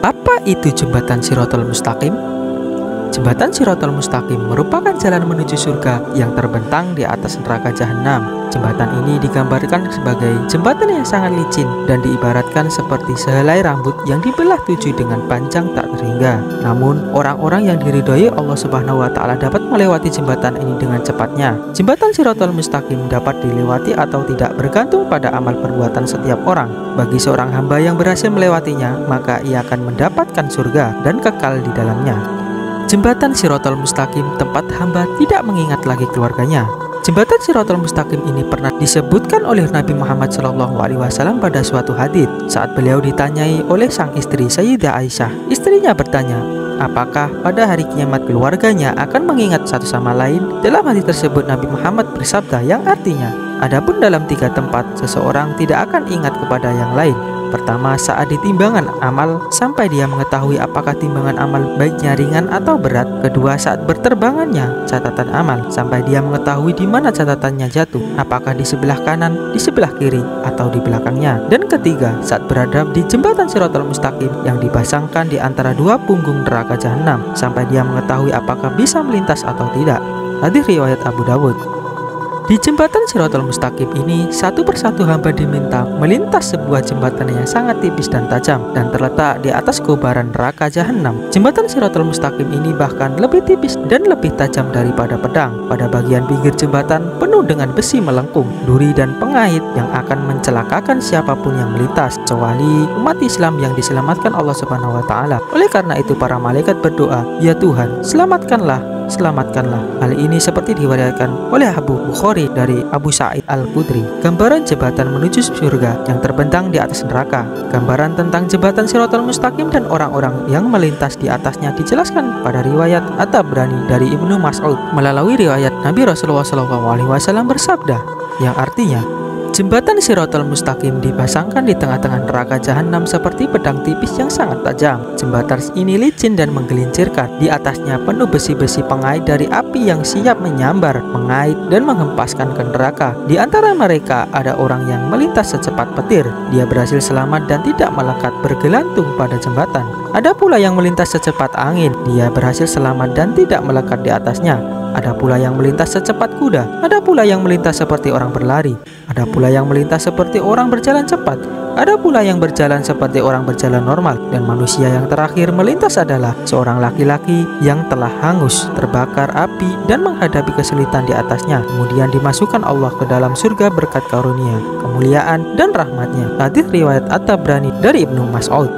Apa itu jembatan Shiratal Mustaqim? Jembatan Shiratal Mustaqim merupakan jalan menuju surga yang terbentang di atas neraka Jahanam. Jembatan ini digambarkan sebagai jembatan yang sangat licin dan diibaratkan seperti sehelai rambut yang dibelah 7 dengan panjang tak terhingga. Namun, orang-orang yang diridhoi Allah Subhanahu wa Ta'ala dapat melewati jembatan ini dengan cepatnya. Jembatan Shiratal Mustaqim dapat dilewati atau tidak bergantung pada amal perbuatan setiap orang. Bagi seorang hamba yang berhasil melewatinya, maka ia akan mendapatkan surga dan kekal di dalamnya. Jembatan Shiratal Mustaqim tempat hamba tidak mengingat lagi keluarganya. Jembatan Shiratal Mustaqim ini pernah disebutkan oleh Nabi Muhammad SAW pada suatu hadits saat beliau ditanyai oleh sang istri Sayyidah Aisyah. Istrinya bertanya, apakah pada hari kiamat keluarganya akan mengingat satu sama lain? Dalam hadits tersebut Nabi Muhammad bersabda yang artinya, adapun dalam 3 tempat seseorang tidak akan ingat kepada yang lain. Pertama, saat ditimbangan amal sampai dia mengetahui apakah timbangan amal baiknya ringan atau berat. Kedua, saat berterbangannya catatan amal sampai dia mengetahui di mana catatannya jatuh, apakah di sebelah kanan, di sebelah kiri, atau di belakangnya. Dan ketiga, saat berada di jembatan Shiratal Mustaqim yang dipasangkan di antara 2 punggung neraka Jahanam sampai dia mengetahui apakah bisa melintas atau tidak. Hadits riwayat Abu Dawud. Di jembatan Shiratal Mustaqim ini, satu persatu hamba diminta melintas sebuah jembatan yang sangat tipis dan tajam dan terletak di atas kobaran neraka Jahanam. Jembatan Shiratal Mustaqim ini bahkan lebih tipis dan lebih tajam daripada pedang. Pada bagian pinggir jembatan penuh dengan besi melengkung, duri dan pengait yang akan mencelakakan siapapun yang melintas, kecuali umat Islam yang diselamatkan Allah Subhanahu wa Ta'ala. Oleh karena itu para malaikat berdoa, "Ya Tuhan, selamatkanlah. Selamatkanlah." Hal ini seperti diriwayatkan oleh Abu Bukhari dari Abu Sa'id Al-Khudri. Gambaran jembatan menuju surga yang terbentang di atas neraka. Gambaran tentang jembatan Shiratal Mustaqim dan orang-orang yang melintas di atasnya dijelaskan pada riwayat At-Tabrani dari Ibnu Mas'ud melalui riwayat Nabi Rasulullah SAW bersabda yang artinya, jembatan Shiratal Mustaqim dipasangkan di tengah-tengah neraka Jahanam seperti pedang tipis yang sangat tajam. Jembatan ini licin dan menggelincirkan. Di atasnya penuh besi-besi pengait dari api yang siap menyambar, mengait, dan menghempaskan ke neraka. Di antara mereka ada orang yang melintas secepat petir. Dia berhasil selamat dan tidak melekat bergelantung pada jembatan. Ada pula yang melintas secepat angin. Dia berhasil selamat dan tidak melekat di atasnya. Ada pula yang melintas secepat kuda. Ada pula yang melintas seperti orang berlari. Ada pula yang melintas seperti orang berjalan cepat. Ada pula yang berjalan seperti orang berjalan normal. Dan manusia yang terakhir melintas adalah seorang laki-laki yang telah hangus, terbakar api dan menghadapi kesulitan di atasnya. Kemudian dimasukkan Allah ke dalam surga berkat karunia, kemuliaan, dan rahmatnya. Hadits riwayat At-Tabrani dari Ibnu Mas'ud.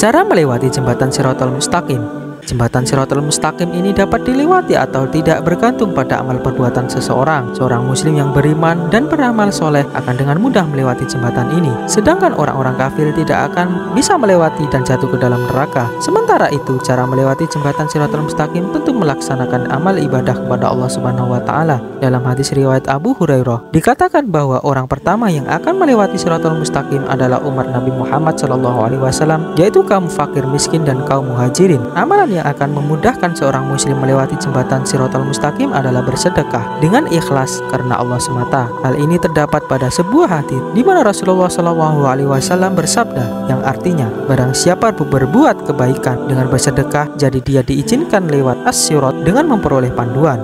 Cara melewati jembatan Shiratal Mustaqim. Jembatan Shiratal Mustaqim ini dapat dilewati atau tidak bergantung pada amal perbuatan seseorang. Seorang muslim yang beriman dan beramal soleh akan dengan mudah melewati jembatan ini. Sedangkan orang-orang kafir tidak akan bisa melewati dan jatuh ke dalam neraka. Sementara itu, cara melewati jembatan Shiratal Mustaqim tentu melaksanakan amal ibadah kepada Allah Subhanahu wa Ta'ala. Dalam hadis riwayat Abu Hurairah dikatakan bahwa orang pertama yang akan melewati Shiratal Mustaqim adalah umat Nabi Muhammad SAW, yaitu kaum fakir miskin dan kaum muhajirin. Amalan yang akan memudahkan seorang muslim melewati jembatan Shiratal Mustaqim adalah bersedekah dengan ikhlas karena Allah semata. Hal ini terdapat pada sebuah hadits di mana Rasulullah SAW bersabda yang artinya, barang siapa berbuat kebaikan dengan bersedekah, jadi dia diizinkan lewat as-sirat dengan memperoleh panduan.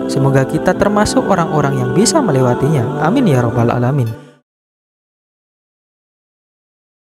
Semoga kita termasuk orang-orang yang bisa melewatinya. Amin ya rabbal alamin.